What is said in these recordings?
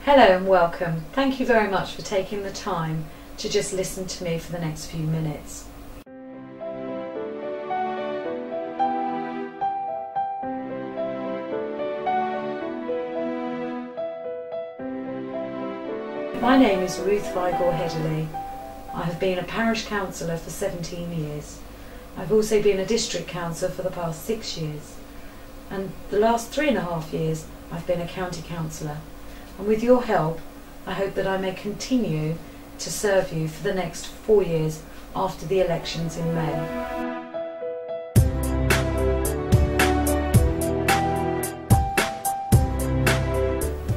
Hello and welcome. Thank you very much for taking the time to just listen to me for the next few minutes. My name is Ruth Vigor Hedderly. I have been a parish councillor for 17 years. I've also been a district councillor for the past 6 years. And the last 3.5 years I've been a county councillor. And with your help, I hope that I may continue to serve you for the next 4 years after the elections in May.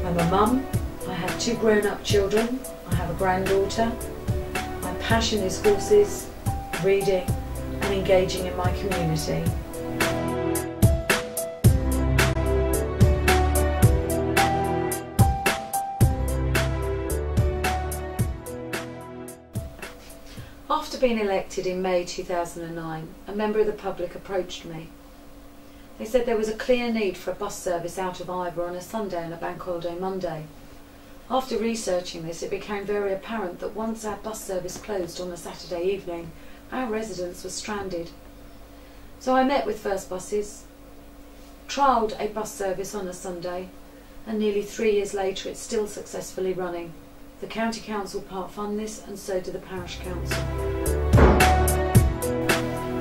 I'm a mum, I have 2 grown-up children, I have a granddaughter. My passion is horses, reading and engaging in my community. After being elected in May 2009, a member of the public approached me. They said there was a clear need for a bus service out of Ivor on a Sunday and a bank holiday Monday. After researching this, it became very apparent that once our bus service closed on a Saturday evening, our residents were stranded. So I met with First Buses, trialled a bus service on a Sunday, and nearly 3 years later it's still successfully running. The County Council part-fund this, and so do the Parish Council.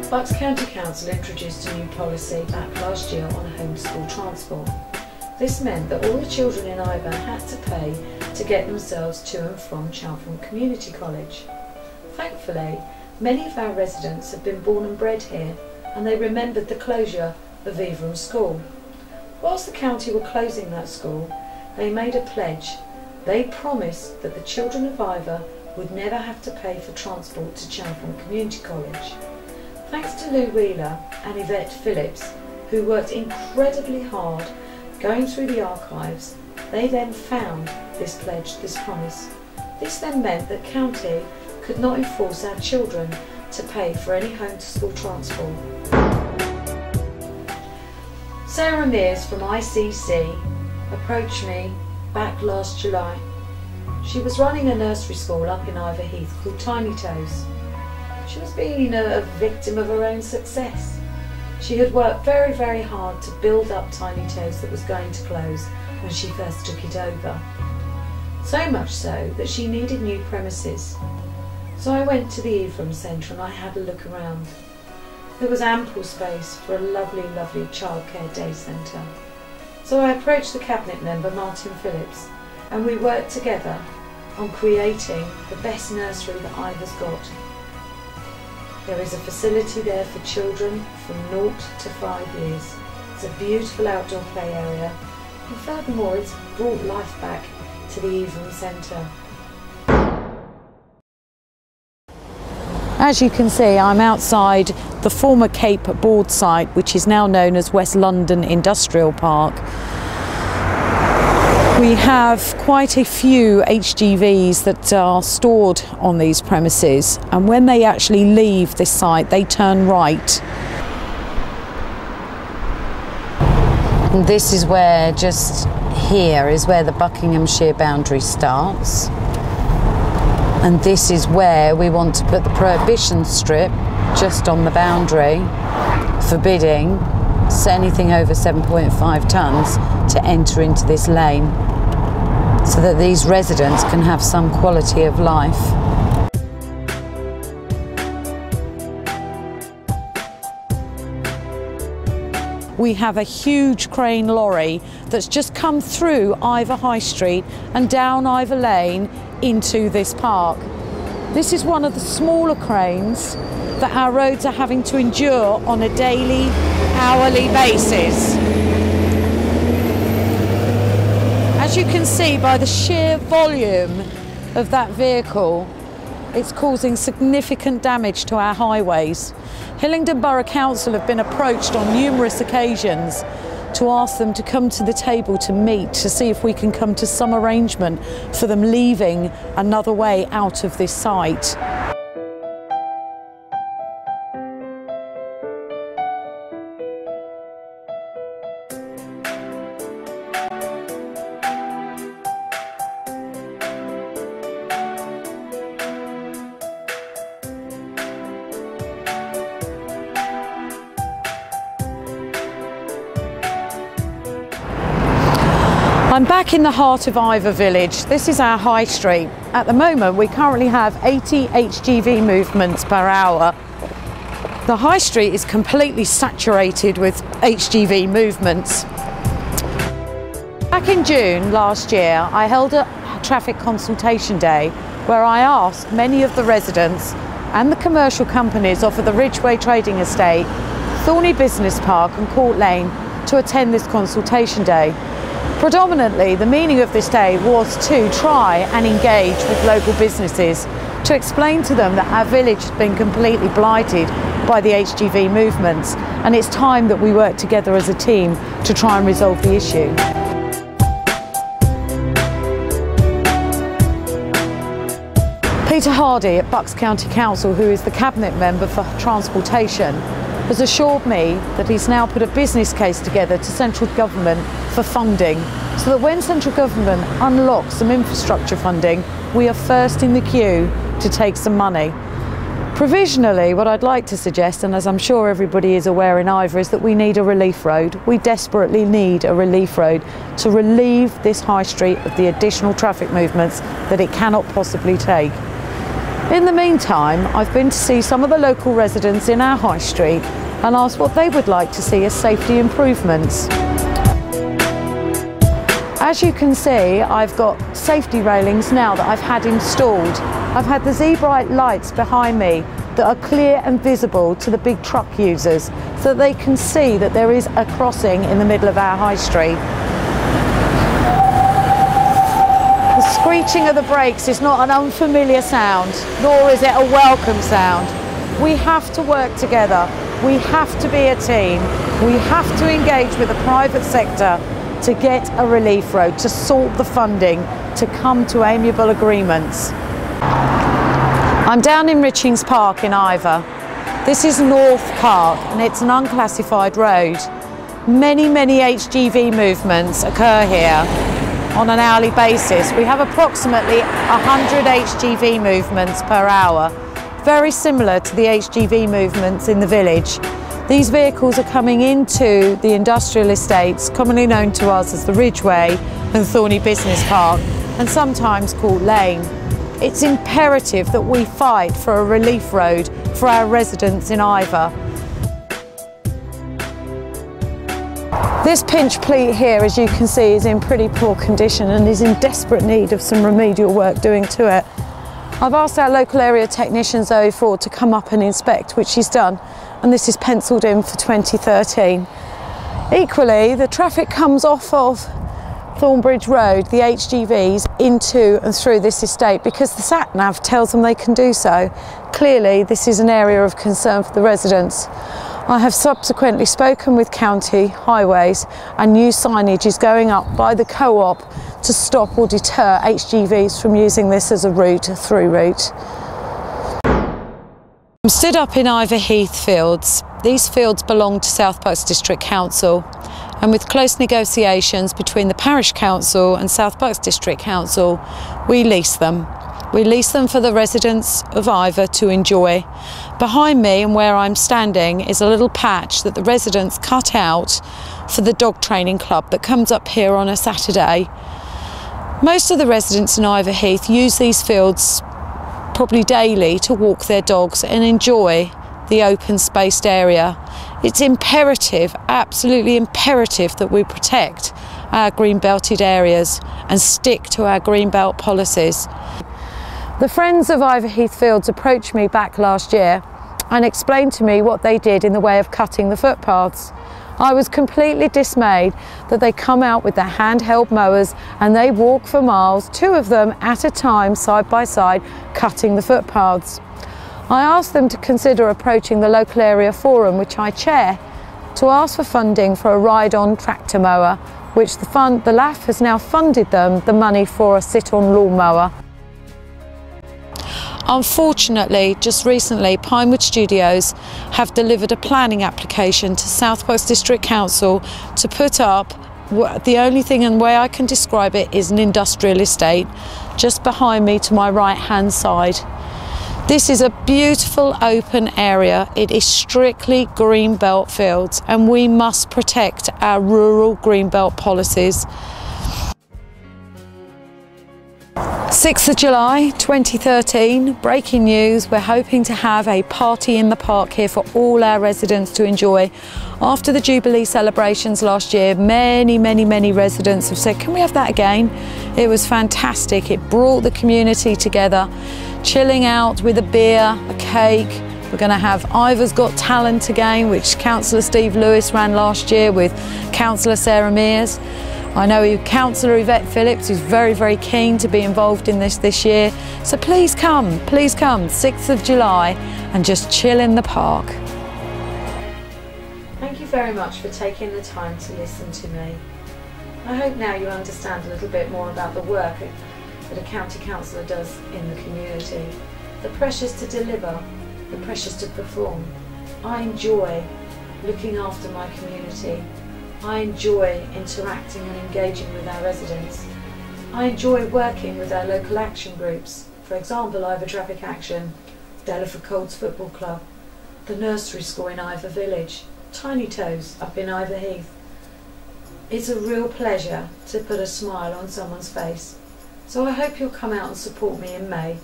Bucks County Council introduced a new policy back last year on homeschool transport. This meant that all the children in Ivor had to pay to get themselves to and from Chalfont Community College. Thankfully, many of our residents have been born and bred here, and they remembered the closure of Evesham School. Whilst the county were closing that school, they made a pledge. They promised that the children of Ivor would never have to pay for transport to Chalfont Community College. Thanks to Lou Wheeler and Heath Fields, who worked incredibly hard going through the archives, they then found this pledge, this promise. This then meant that county could not enforce our children to pay for any home-to-school transport. Sarah Mears from ICC approached me back last July. She was running a nursery school up in Ivor Heath called Tiny Toes. She was being a victim of her own success. She had worked very, very hard to build up Tiny Toes that was going to close when she first took it over. So much so that she needed new premises. So I went to the Evesham Centre and I had a look around. There was ample space for a lovely, lovely childcare day centre. So I approached the Cabinet member, Martin Phillips, and we worked together on creating the best nursery that Ivor's got. There is a facility there for children from 0 to 5 years. It's a beautiful outdoor play area, and furthermore it's brought life back to the Evesham Centre. As you can see, I'm outside the former Cape Board site, which is now known as West London Industrial Park. We have quite a few HGVs that are stored on these premises, and when they actually leave this site, they turn right. And this is where, just here, is where the Buckinghamshire boundary starts. And this is where we want to put the prohibition strip just on the boundary, forbidding anything over 7.5 tonnes to enter into this lane, so that these residents can have some quality of life. We have a huge crane lorry that's just come through Ivor High Street and down Ivor Lane into this park. This is one of the smaller cranes that our roads are having to endure on a daily, hourly basis. As you can see by the sheer volume of that vehicle, it's causing significant damage to our highways. Hillingdon Borough Council have been approached on numerous occasions to ask them to come to the table to meet, to see if we can come to some arrangement for them leaving another way out of this site. I'm back in the heart of Iver Village. This is our high street. At the moment we currently have 80 HGV movements per hour. The high street is completely saturated with HGV movements. Back in June last year I held a traffic consultation day where I asked many of the residents and the commercial companies off of the Ridgeway Trading Estate, Thorney Business Park and Court Lane to attend this consultation day. Predominantly, the meaning of this day was to try and engage with local businesses, to explain to them that our village has been completely blighted by the HGV movements, and it's time that we work together as a team to try and resolve the issue. Peter Hardy at Bucks County Council, who is the Cabinet Member for Transportation, has assured me that he's now put a business case together to central government for funding, so that when central government unlocks some infrastructure funding, we are first in the queue to take some money. Provisionally, what I'd like to suggest, and as I'm sure everybody is aware in Iver, is that we need a relief road. We desperately need a relief road to relieve this high street of the additional traffic movements that it cannot possibly take. In the meantime, I've been to see some of the local residents in our high street and asked what they would like to see as safety improvements. As you can see, I've got safety railings now that I've had installed. I've had the Z-Bright lights behind me that are clear and visible to the big truck users so that they can see that there is a crossing in the middle of our high street. The screeching of the brakes is not an unfamiliar sound, nor is it a welcome sound. We have to work together. We have to be a team. We have to engage with the private sector to get a relief road, to sort the funding, to come to amiable agreements. I'm down in Richings Park in Iver. This is North Park and it's an unclassified road. Many HGV movements occur here on an hourly basis. We have approximately 100 HGV movements per hour, very similar to the HGV movements in the village. These vehicles are coming into the industrial estates, commonly known to us as the Ridgeway and Thorney Business Park, and sometimes called Lane. It's imperative that we fight for a relief road for our residents in Iver. This pinch pleat here, as you can see, is in pretty poor condition and is in desperate need of some remedial work doing to it. I've asked our local area technician Zoe Ford to come up and inspect, which she's done, and this is penciled in for 2013. Equally, the traffic comes off of Thornbridge Road, the HGVs, into and through this estate because the sat-nav tells them they can do so. Clearly, this is an area of concern for the residents. I have subsequently spoken with County Highways and new signage is going up by the co-op to stop or deter HGVs from using this as a route, a through route. I'm stood up in Iver Heath Fields. These fields belong to South Bucks District Council, and with close negotiations between the Parish Council and South Bucks District Council, we lease them. We lease them for the residents of Iver to enjoy. Behind me and where I'm standing is a little patch that the residents cut out for the dog training club that comes up here on a Saturday. Most of the residents in Iver Heath use these fields probably daily to walk their dogs and enjoy the open spaced area. It's imperative, absolutely imperative, that we protect our green belted areas and stick to our green belt policies. The Friends of Iver Heath Fields approached me back last year and explained to me what they did in the way of cutting the footpaths. I was completely dismayed that they come out with their handheld mowers and they walk for miles, 2 of them at a time, side by side, cutting the footpaths. I asked them to consider approaching the local area forum, which I chair, to ask for funding for a ride-on tractor mower, which the LAF has now funded them the money for a sit-on lawnmower. Unfortunately, just recently, Pinewood Studios have delivered a planning application to South Bucks District Council to put up, the only thing and way I can describe it is an industrial estate, just behind me to my right-hand side. This is a beautiful open area. It is strictly greenbelt fields, and we must protect our rural greenbelt policies. 6th of July 2013, breaking news, we're hoping to have a party in the park here for all our residents to enjoy. After the Jubilee celebrations last year, many residents have said, can we have that again? It was fantastic. It brought the community together, chilling out with a beer, a cake. We're going to have Ivor's Got Talent again, which Councillor Steve Lewis ran last year with Councillor Sarah Mears. I know Councillor Yvette Phillips is very keen to be involved in this year. So please come, 6th of July, and just chill in the park. Thank you very much for taking the time to listen to me. I hope now you understand a little bit more about the work that a county councillor does in the community. The pressures to deliver, the pressures to perform. I enjoy looking after my community. I enjoy interacting and engaging with our residents. I enjoy working with our local action groups, for example Ivor Traffic Action, Delaford Colts Football Club, the nursery school in Ivor Village, Tiny Toes up in Ivor Heath. It's a real pleasure to put a smile on someone's face. So I hope you'll come out and support me in May,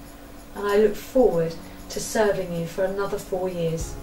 and I look forward to serving you for another 4 years.